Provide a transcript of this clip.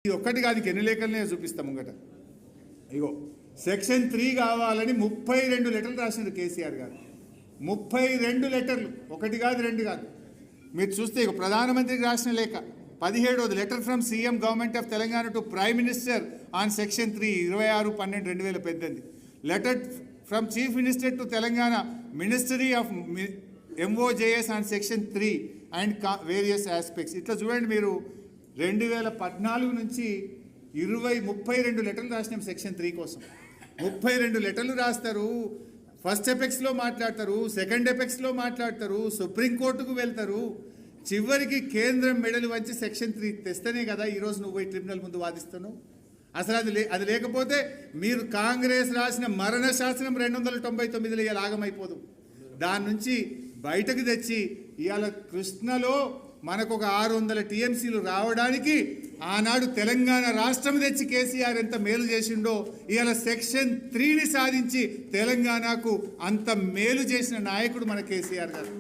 ఇది ఒక్కటి కాదు, ఎన్ని లేఖలనే చూపిస్తాం ముంగట. ఇగో సెక్షన్ 3 కావాలని 32 లెటర్లు రాసినారు కేసీఆర్ గారు. 32 లెటర్లు, ఒకటి కాదు రెండు కాదు. మీరు చూస్తే ఇక ప్రధానమంత్రికి రాసిన లేఖ 17వ letter from CM government of Telangana to prime minister on section 3 26/12/2018. Letter from chief minister to Telangana ministry of MOJS on section 3 and various aspects. ఇట్లా చూడండి మీరు 2014 నుంచి 32 లెటర్లు రాసినాం సెక్షన్ 3 కోసం. 32 లెటర్లు రాస్తారు, ఫస్ట్ ఎపెక్స్లో మాట్లాడతారు, సెకండ్ ఎపెక్స్లో మాట్లాడతారు, సుప్రీంకోర్టుకు వెళ్తారు, చివరికి కేంద్రం మెడలు వంచి సెక్షన్ 3 తెస్తేనే కదా ఈరోజు నువ్వు ఈ ట్రిబ్యునల్ ముందు వాదిస్తున్నావు. అసలు అది లేకపోతే మీరు కాంగ్రెస్ రాసిన మరణ శాసనం 299లో ఇవాళ ఆగమైపోదు. దాని నుంచి బయటకు తెచ్చి ఇవాళ కృష్ణలో మనకు ఒక 600 TMCలు రావడానికి ఆనాడు తెలంగాణ రాష్ట్రం తెచ్చి కేసీఆర్ ఎంత మేలు చేసిండో ఇవాళ సెక్షన్ 3ని సాధించి తెలంగాణకు అంత మేలు చేసిన నాయకుడు మన కేసీఆర్ గారు.